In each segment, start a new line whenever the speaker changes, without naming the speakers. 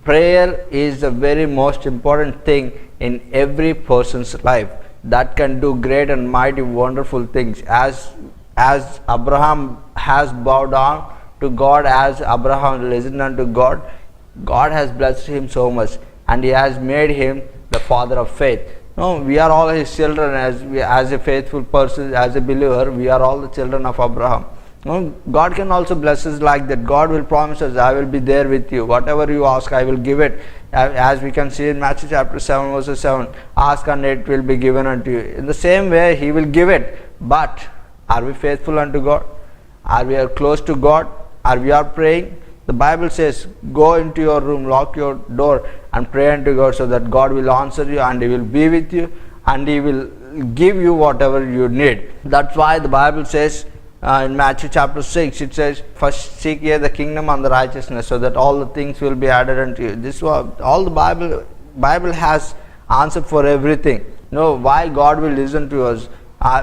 prayer is the very most important thing in every person's life that can do great and mighty wonderful things. As Abraham has bowed down to God, as Abraham listened unto God, God has blessed him so much, and he has made him the father of faith. No, we are all his children. As a faithful person, as a believer, we are all the children of Abraham. No, God can also bless us like that. God will promise us, I will be there with you. Whatever you ask, I will give it. As we can see in Matthew chapter 7 verse 7, ask and it will be given unto you. In the same way, he will give it. But are we faithful unto God? Are we close to God? Are we praying? The Bible says, go into your room, lock your door and pray unto God, so that God will answer you and he will be with you and he will give you whatever you need. That's why the Bible says in Matthew chapter 6, it says, first seek ye the kingdom and the righteousness, so that all the things will be added unto you. This was all the Bible has answer for everything. Why God will listen to us?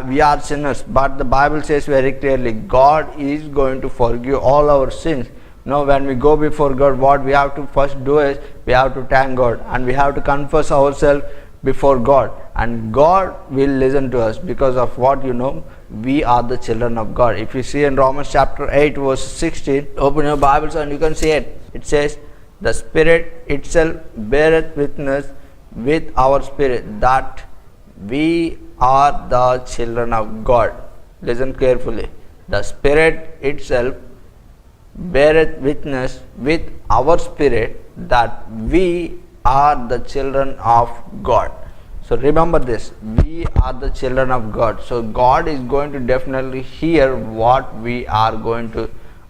We are sinners, but the Bible says very clearly, God is going to forgive all our sins. When we go before God, what we have to first do is, we have to thank God and we have to confess ourselves before God, and God will listen to us because of what we are the children of God. If you see in Romans chapter 8 verse 16, open your Bibles and you can see it. It says, the Spirit itself beareth witness with our spirit that we are the children of God. Listen carefully. The Spirit itself beareth witness with our spirit that we are the children of God. So remember this, we are the children of God. So God is going to definitely hear what we are going to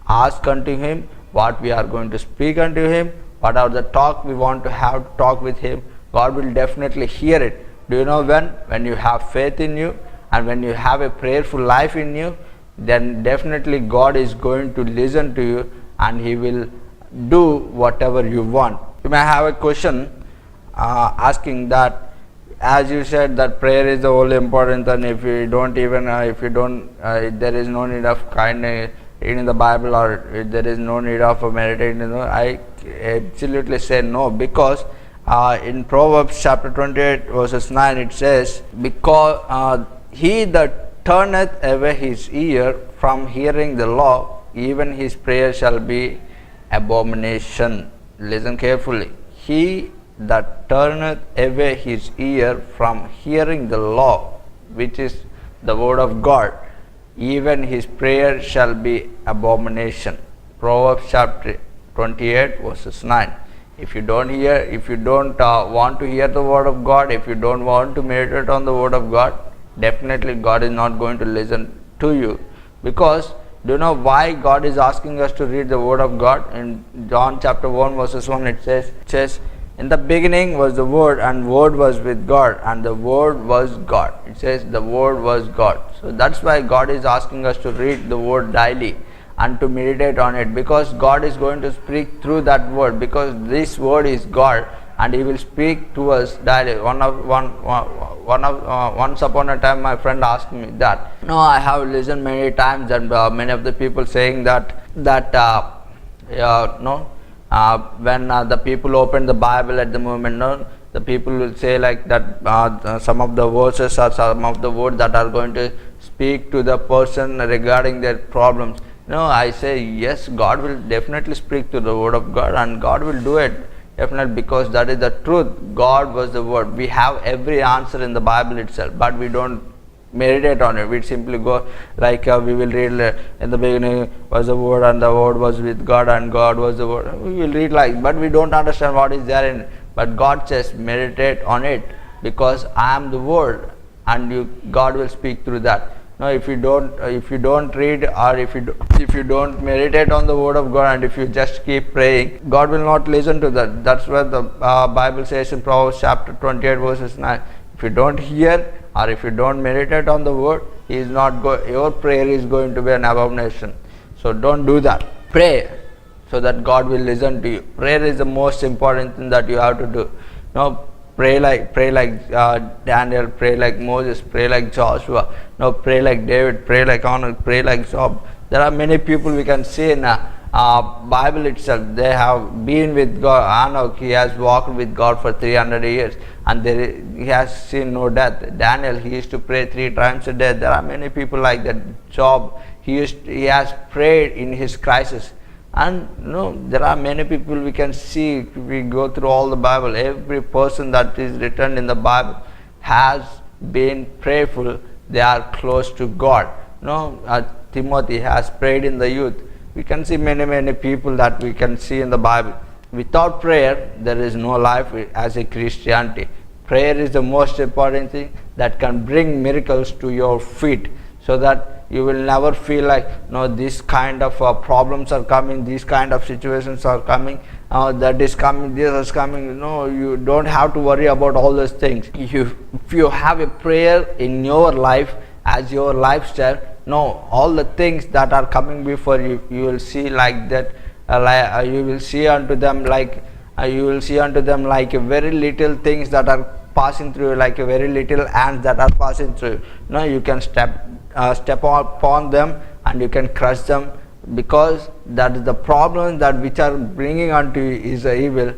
ask unto him, what we are going to speak unto him, whatever the talk we want to have to talk with him. God will definitely hear it. Do you know when you have faith in you and when you have a prayerful life in you, then definitely God is going to listen to you and he will do whatever you want. You may have a question asking that, as you said that prayer is the only important, and if you don't there is no need of kindness reading the Bible, or there is no need of meditating. I absolutely say no, because in Proverbs chapter 28 verses 9 it says, because he that turneth away his ear from hearing the law, even his prayer shall be abomination. Listen carefully. He that turneth away his ear from hearing the law, which is the word of God, even his prayer shall be abomination. Proverbs chapter 28 verses 9. If you don't want to hear the word of God, if you don't want to meditate on the word of God, definitely God is not going to listen to you. Because do you know why God is asking us to read the word of God? In John chapter 1 verses 1 it says, in the beginning was the word, and word was with God, and the word was God. It says the word was God. So that's why God is asking us to read the word daily and to meditate on it, because God is going to speak through that word, because this word is God and he will speak to us daily. Once upon a time my friend asked me that. I have listened many times, and many of the people saying that when the people open the Bible at the moment, the people will say like that some of the verses or some of the words that are going to speak to the person regarding their problems. I say yes, God will definitely speak to the word of God, and God will do it definitely, because that is the truth. God was the word. We have every answer in the Bible itself, but we don't meditate on it. We simply go like we will read in the beginning was the word, and the word was with God, and God was the word. We will read like, but we don't understand what is there in it. But God says meditate on it, because I am the word, and God will speak through that. If you don't read, or if you don't meditate on the word of God, and if you just keep praying, God will not listen to that. That's what the Bible says in Proverbs chapter 28 verses 9. If you don't hear, or if you don't meditate on the word, your prayer is going to be an abomination. So don't do that. Pray so that God will listen to you. Prayer is the most important thing that you have to do. Pray like Daniel, pray like Moses, pray like Joshua, pray like David, pray like Enoch, pray like Job. There are many people we can see in Bible itself, they have been with God. Enoch, he has walked with God for 300 years, and he has seen no death. Daniel, he used to pray 3 times a day. There are many people like that. Job, he has prayed in his crisis. And there are many people we can see. We go through all the Bible. Every person that is written in the Bible has been prayerful. They are close to God. Timothy has prayed in the youth. We can see many people that we can see in the Bible. Without prayer, there is no life as a Christianity. Prayer is the most important thing that can bring miracles to your feet, so that you will never feel like, this kind of problems are coming, these kind of situations are coming, that is coming, this is coming. You don't have to worry about all those things. If you have a prayer in your life as your lifestyle, all the things that are coming before you, you will see like that. You will see unto them like a very little things that are passing through, like a very little ants that are passing through. You can step upon them and you can crush them, because that is the problem that which are bringing unto you is the evil.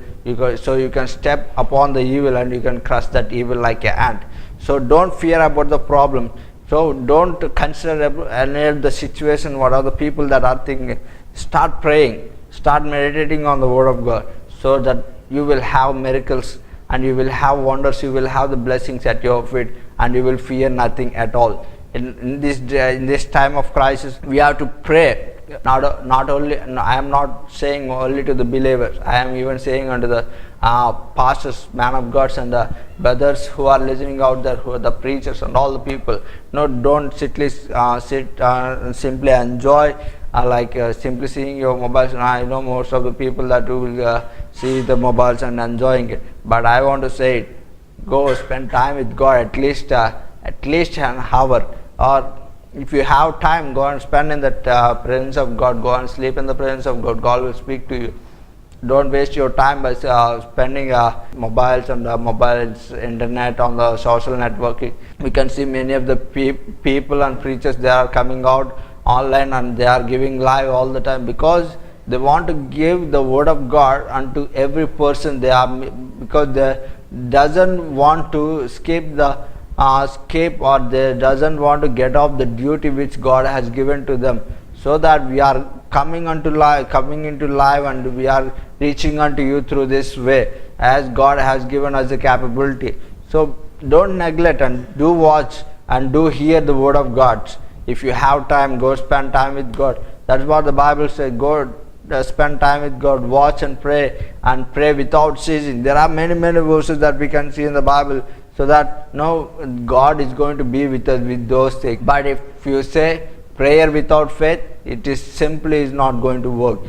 So you can step upon the evil and you can crush that evil like an ant. So don't fear about the problem. So don't consider any of the situation, what are the people that are thinking. Start praying, start meditating on the word of God, so that you will have miracles and you will have wonders, you will have the blessings at your feet, and you will fear nothing at all. In this time of crisis, we have to pray. Not only, I am not saying only to the believers, I am even saying unto the pastors, man of gods, and the brothers who are listening out there, who are the preachers and all the people. Don't simply enjoy simply seeing your mobiles. I know most of the people that will see the mobiles and enjoying it, but I want to say it, go spend time with God, at least an hour, or if you have time, go and spend in the presence of God. Go and sleep in the presence of God. God will speak to you. Don't waste your time by spending mobiles and mobiles, internet, on the social networking. We can see many of the people and preachers, they are coming out online and they are giving live all the time, because they want to give the word of God unto every person. Because they doesn't want to skip or they doesn't want to get off the duty which God has given to them, so that we are coming into life, and we are reaching unto you through this way, as God has given us the capability. So don't neglect, and do watch and do hear the word of God. If you have time, go spend time with God. That's what the Bible says. Go spend time with God, watch and pray without ceasing. There are many verses that we can see in the Bible, so that God is going to be with us with those things. But if you say prayer without faith, it is not going to work.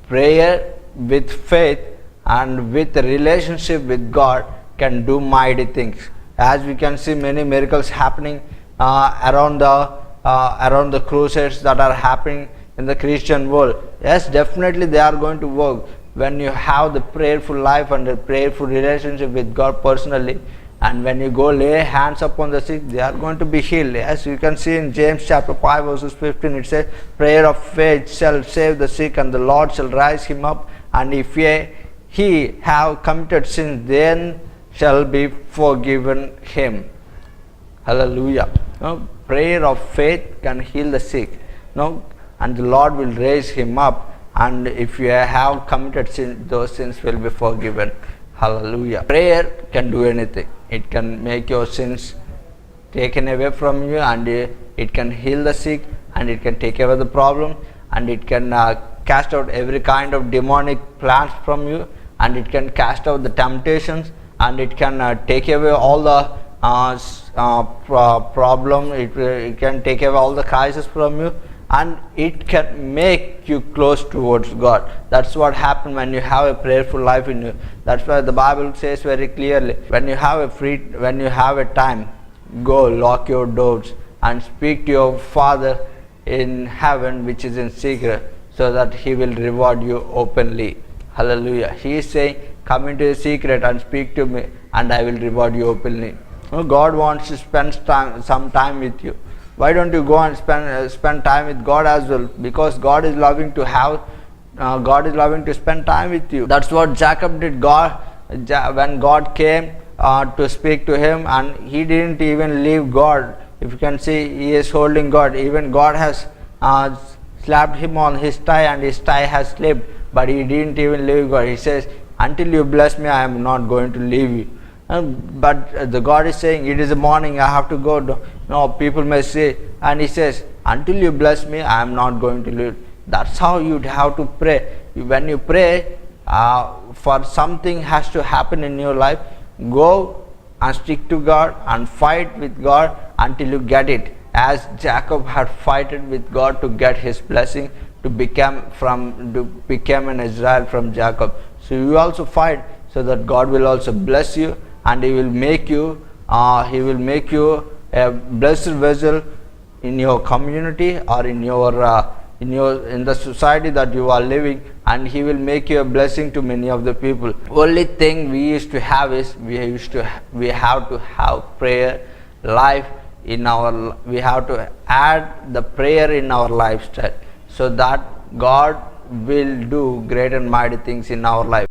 Prayer with faith and with a relationship with God can do mighty things. As we can see many miracles happening around the crusades that are happening in the Christian world. Yes, definitely they are going to work when you have the prayerful life and the prayerful relationship with God personally. And when you go lay hands upon the sick, they are going to be healed. As you can see in James chapter 5 verses 15, it says, prayer of faith shall save the sick, and the Lord shall raise him up. And if he have committed sin, then shall be forgiven him. Hallelujah. Prayer of faith can heal the sick. And the Lord will raise him up. And if you have committed sin, those sins will be forgiven. Hallelujah. Prayer can do anything. It can make your sins taken away from you, and it can heal the sick, and it can take away the problem, and it can cast out every kind of demonic plans from you, and it can cast out the temptations, and it can take away all the problem. It can take away all the crisis from you, and it can make you close towards God. That's what happens when you have a prayerful life in you. That's why the Bible says very clearly, when you have a time, go lock your doors and speak to your Father in heaven which is in secret, so that He will reward you openly. Hallelujah. He is saying, come into the secret and speak to me, and I will reward you openly. God wants to spend some time with you. Why don't you go and spend time with God as well? Because God is loving to have God is loving to spend time with you. That's what Jacob did. When God came to speak to him, and he didn't even leave God. If you can see, he is holding God. Even God has slapped him on his thigh, and his thigh has slipped, but he didn't even leave God. He says, until you bless me, I am not going to leave you. But the God is saying, it is the morning, I have to go. No, people may say, and he says, until you bless me, I am not going to leave. That's how you have to pray. When you pray for something has to happen in your life, go and stick to God and fight with God until you get it. As Jacob had fighted with God to get his blessing, to become an Israel from Jacob. So you also fight so that God will also bless you, and He will make you a blessed vessel in your community or in the society that you are living, and He will make you a blessing to many of the people. Only thing we used to have is we have to have prayer life in our. We have to add the prayer in our lifestyle, so that God will do great and mighty things in our life.